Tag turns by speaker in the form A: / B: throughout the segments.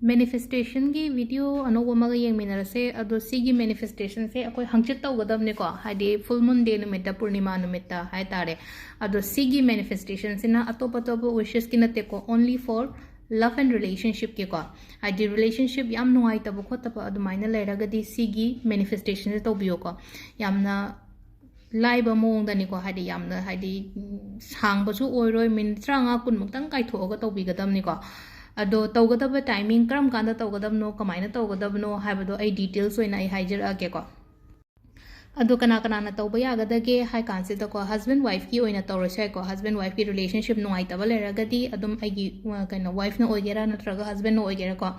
A: manifestation की video अनोब अमग येंगमिनरसे अदो सिगी manifestation से अकोई हंगचित तौगदबनेको हाइदि फुल मून डे नुमित्ता पूर्णिमा नुमित्ता हाइतारे अदो सिगी manifestation सिना अतोप अतोप विशेस की नतेको only for love and relationship के को हाइदि relationship याम नुंगाइतब खोतब अदुमाइना लेरगदि सिगी manifestation से तौबियो को यामना लाइब मोंगदनिको हाइदि यामना हाइदि सांगबसु ओइरोय मिन त्रंगा कुनमुक्तंग काइथोगा तौबिगदबनिको अदो तौगदब टाइमिंग करम कांदा तौगदबनो कमाइना तौगदबनो हाइबदो आई डिटेल्स ओइना आई हाइजरअगे को अदो कना कना तौब यागदगे हाइ कांसिदा को हस्बैंड वाइफ की ओइना तौरसै को हस्बैंड वाइफ की रिलेशनशिप नुंगाइतब लेरगदि अदुम आइगी कनो वाइफ न ओइगेरा नत्रगा हस्बैंड न ओइगेरा को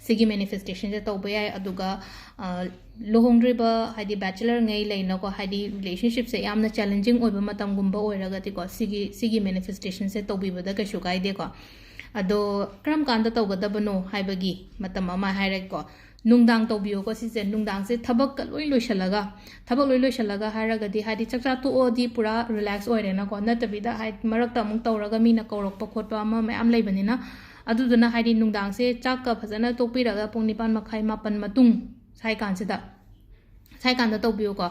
A: सिगी मैनिफेस्टेशन जे तौब याय अदुगा लुहोंग्रिबा हाइदि बैचलर ngei लेना को हाइदि रिलेशनशिप से यामना चैलेंजिंग ओइबा मतम गुंबा ओइरगदि को सिगी मैनिफेस्टेशन से तौबिबदा कैसु काइदे को अदो करम कांदा तौगदबनो हाइबगी मतम अमा हाइरको नुंगदांग तौबियो को सिसे नुंगदांग से थबक लोइ लोइसलगा हाइरगदि हाइदि चकचा तोओदि पूरा रिलैक्स ओइरेना को नतबिदा हाइ मरकता अमुक तौरगा मीना कौरकप खोटपा अमा मयाम लैबनिना अदुदुना हाइदि नुंगदांग से चाक फजना तोपिरगा पुंग 9 मखाइ 4 मतुंग साइ कांदा तौबियो को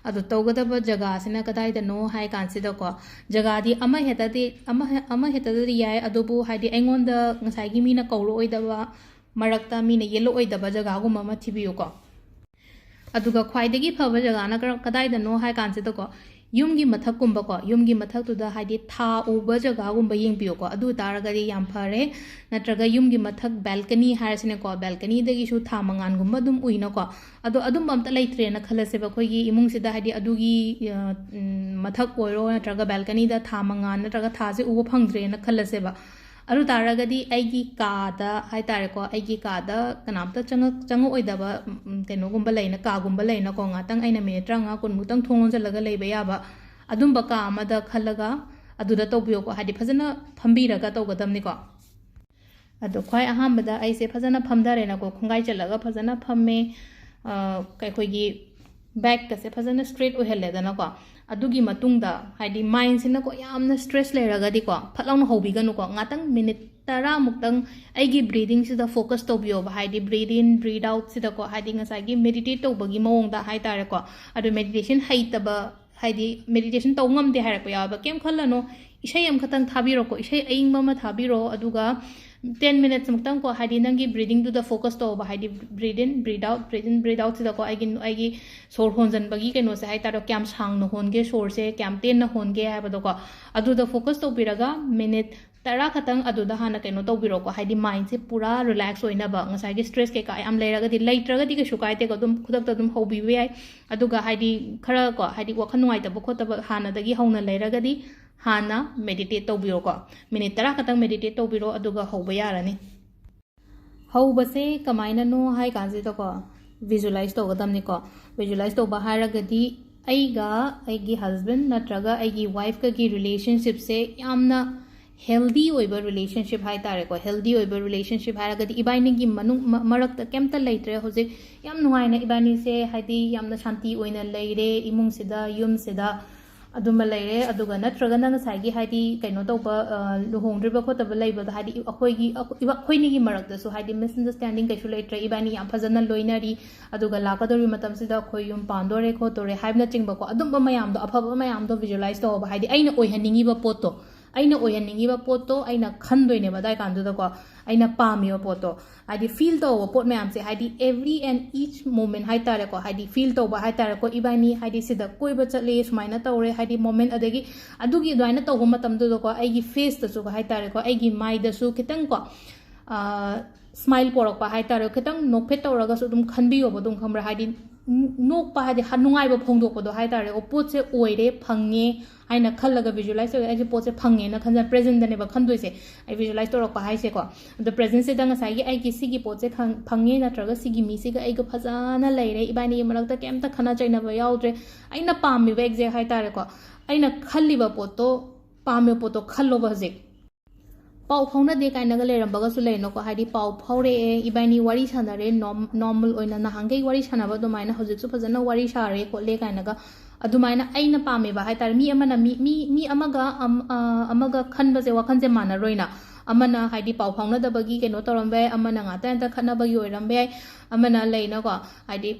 A: अदो तौगदब जगह सिना कदाइदनो हाइ कांसिदा को जगहदी अमा हेतदि याय अदोबु हाइदि एंगोंद ngसाइगी मीना कौरो ओइदबा मरकता मीना येलो ओइदबा जगहगुम अमा थिबियो को अदुगा ख्वाइदगी फब जगहना कदाइदनो हाइ कांसिदा को युमगी मथकुंबा को युमगी मथक्तुदा हाइदि था उबा जगहगुंबा येंबियो को अदु तारगदि याम फरे नत्रगा युमगी मथक बाल्कनी हारसिने को बाल्कनी दगी सु था मंगानगुंबा दुम उइना को अदो अदुम बमता लैत्रेना खलसे बखोगी इमुंग सिदा हाइदि अदुगी मथक ओइरो नत्रगा बाल्कनी दा था मंगान नत्रगा था से उबा फंगद्रेना खलसे बा अरु तारगदि आइगी कादा हाइ तारेको आइगी कादा कनामता चंग ओइदबा केनोगुंबा लैना कागुंबा लैना को ngaतंग आइना मिनिट 30 कुन मुक्तंग थोंगन चलगा लैबा याबा अदुंबा का अमदा खलगा अदुदा तौबियो को हादि फजना फंबीरगा तौगदमनि को अदो ख्वाइ अहामबदा आइसे फजना फमदारेना को खुंगाइ चलगा फजना फम्मे कैखोगी बैक कसे फजना स्ट्रेट ओहेलेदना को अदुगी मतुंगदा हाइदि माइंड सिना को यामना स्ट्रेस लेरगदि को फलाउन होबिगनु को ngaतंग मिनिट 10 मुक्तंग आइगी ब्रीदिंग सिदा फोकस तौबियो हाइदि ब्रीद इन ब्रीद आउट सिदा को हाइदि ngसाइगी मेडिटेट तौबगी मओंगदा हाइ तारे को अदु मेडिटेशन हाइतबा हाइदि मेडिटेशन तौंगमदे हाइरको याबा केम खल्लनो इशै अम खतंग थाबिरो को इशै अइंगबा मा थाबिरो अदुगा 10 minutes मुक्तंग को हाइदि नंगी ब्रीदिंग टू द फोकस तो हाइदि ब्रीद इन ब्रीद आउट सिदा को आइगी सोर होनजनबगी केनो से हाइ तारो क्याम सांग न होनगे सोर से क्याम तेन न होनगे हाइबदो को अदुदा फोकस तो बिरगा मिनिट 10 खतंग अदुदा हाना केनो तो बिरो को हाइदि माइंड से पूरा रिलैक्स होइनबा ngसाइगी स्ट्रेस के का याम लेरगदि लैत्रगदि के सुकाइते को दुम खुदक दुम होबिबे याय अदुगा हाइदि खरा को हाइदि वखन नुआइतब खोतब हानादगी हौना लेरगदि हाना मेडिटेट तौबिरो को मिनिट 10 खतंग मेडिटेट तौबिरो अदुगा हौबा यारनी हौबसे कमाइना नो हाइ कांजे तो को विजुअलाइज तौगदमनि को विजुअलाइज तौबा हारगदि आइगा आइगी हस्बैंड नत्रगा आइगी वाइफ का की रिलेशनशिप से यामना हेल्दी ओइबा रिलेशनशिप हाइ तारे को हेल्दी ओइबा रिलेशनशिप हारगदि इबाइनी की मनु मरकता केमता लैत्रे होजिक याम नुहाइना इबाइनी से हाइदि यामना शांति ओइना लैरे इमुंग सिदा युम सिदा अदुम लैरे अदुगा नत्रगा ngसाइगी हाइदि कैनो तौबा लुहोंद्रिबा खोतबा लैबदा हाइदि अखोइगी मरकदसु हाइदि मिसअंडरस्टैंडिंग कैसु लैत्रे इबानी याम फजना लोइनरी अदुगा लाकदोरि मतम सिदा अखोइ युम पांदोरे खोतोरे हाइबना चिंगबको अदुम मयामदो अफबा मयामदो विजुअलाइज तौबा हाइदि आइना ओइहनिंगिबा पोतो आइना ओइहनिंगिबा पोतो आइना खनदोइने बदाइ कांदुदा को आइना पामिबा पोतो हाइदि फील तौबा पोट मयाम से हाइदि एवरी एंड ईच मोमेंट हाइ तारे को हाइदि फील तौबा हाइ तारे को इबानी हाइदि सिदा कोइबा चले सुमाइना तौरे हाइदि मोमेंट अदगी अदुगी दुआइना तौबा मतमदो को आइगी फेस तसु हाइ तारे को आइगी माइदसु खितंग को स्माइल पोरकपा हाइ तारे खितंग नोकफेट तौरगसु दुम खनबियोबो दुम खमरा हाइदि नोकपा हाइदि नुंगाइबा फोंदोकपदो हाइ तारे ओ पोतसे ओइरे फंगे हाइना खल्लगा विजुअलाइज तो आइजे पोतसे फंगे ना खनजा प्रेजेंट दनेबा खनदोइसे आई विजुअलाइज तौरकपा हाइसे को द प्रेजेंट से दंग साइगी आइगी सिगी पोतसे फंगे नत्रगा सिगी मिसिगा आइगा फजाना लैरे इबानी मरकता केमता खना चाइनबा याउद्रे आइना पामिबा एक्जेक्ट हाइ तारे को आइना खल्लिबा पोतो पामिबा पोतो खल्लोबा हजिक पाउ फाउनदे काइनगा लेरंबगसु लेनो को हाइदि पाउ फाउरे इबानी वारी सानारे नॉर्मल ओइना नहांगे वारी सानाबा दुमाइना हजिकसु फजना वारी सारे कोले काइनगा अदुमाइना आइना पामेबा हाइतार मी अमना मी अमगा खनबसे वखनसे मानरोइना amana haidi pau phangna da bagi keno torambe amana ngata enta khana bagi oirambe amana leina ko haidi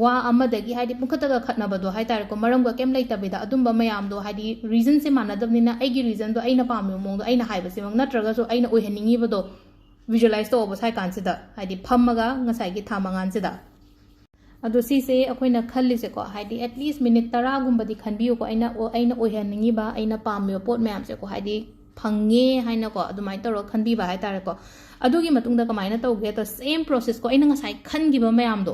A: wa amadagi haidi pukata ga khatna bado hai tar ko maram ga kem leita bida adumba mayam do haidi reason se manadabnina aigi reason do aina pamyo mong do aina haiba se mong natraga so aina oihaningi bado visualize to obasai kansida haidi phammaga ngasai gi thamangan sida ado si se akoina khalli se ko haidi at least minute 10 gumba di khanbiyo ko aina oihaningi ba aina pamyo pot mayam se ko haidi phange haina ko adumai toro khanbi ba hai tar ko adugi matungda kamaina tawge to same process ko aina ngasai khangi ba mayam do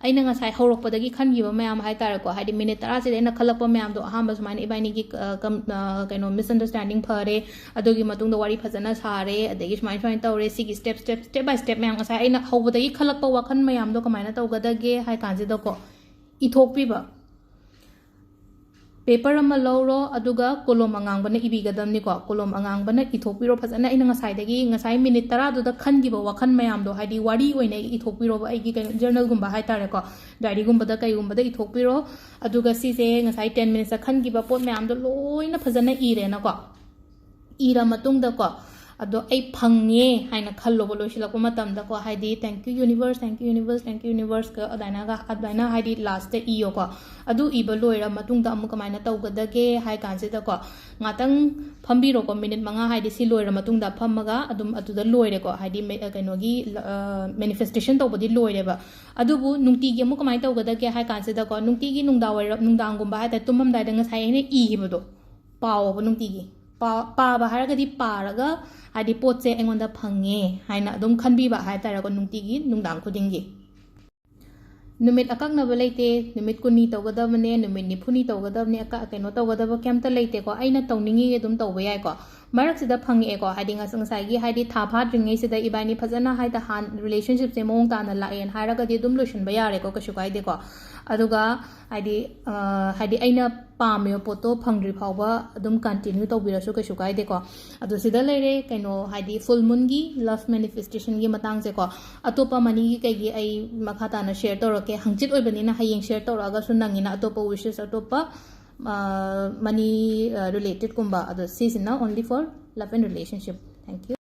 A: aina ngasai horokpadagi khangi ba mayam hai tar ko haidi minute 10 se aina khalakpa mayam do ahamba sumaina ibaini gi kaino misunderstanding phare adugi matungda wari phajana sare adagi sumaina tawre sigi step by step mayam ngasai aina hobadagi khalakpa wakhan mayam do kamaina tawgadage hai kanji do ko ithokpi ba paper ama lawro aduga kolom angang bana ibigadam ni ko kolom angang bana ithokpiro phajana ina ngasai dagi ngasai minute 10 do da khangi ba wakhan mayam do haidi wari oina ithokpiro ba ai gi journal gumba hai tare ko diary gumba da kai gumba da ithokpiro aduga si se ngasai 10 minutes khangi ba pot mayam do loina phajana ire na ko ira matung da ko ado ai phange haina khallo bolo silako matam da ko haidi thank you universe ka adaina haidi last da iyo ko adu iba loira matung da amuka maina tawgadage hai kanse da ko ngatang phambiro ko minute manga haidi si loira matung da phammaga adum atuda loire ko haidi kainogi manifestation tawbodi loire ba adubu nungti gi amuka maina tawgadage hai kanse da ko nungti gi nungdang gumba hai ta tumam dai da ngasai ne i hibodo paw ba nungti gi पाबा हारगदी पारगा हादि पोचे एंगोंदा fungi हाइना अदुम खनबीबा हाय तारगो नुंगतिगी नुंगदांग खुदिंगी नुमित अकक्नबा लेते नुमित कुनी तौगदबने नुमित निफुनी तौगदबने अका canoe तौगदबा केमता लेते को आइना तौनिंगी अदुम तौबा याय को मरकसिदा fungi को हादि ngasangsaigi हादि था फाद्रिंगै सिदा इबानी फजना हायदा हान रिलेशनशिप से मोंग ताना लाएन हारगदी अदुम लोशनबा यारे को कशु कायदे को अदुगा हादि आइना पामियो पोतो फंग्री फावबा अदुम कंटिन्यू तौबिरसु कशु कायदे को अदु सिदा लेरे कैनो हादि फुल मून गी लव मैनिफेस्टेशन गी मतंग से को अतोपा मनी गी कैगी आई मखा ताना शेयर तौरके हंगचित ओइबनिना हयेंग शेयर तौरगा सु नंगिना अतोपा wishes अतोपा money related kumba ado season now only for love and relationship. Thank you.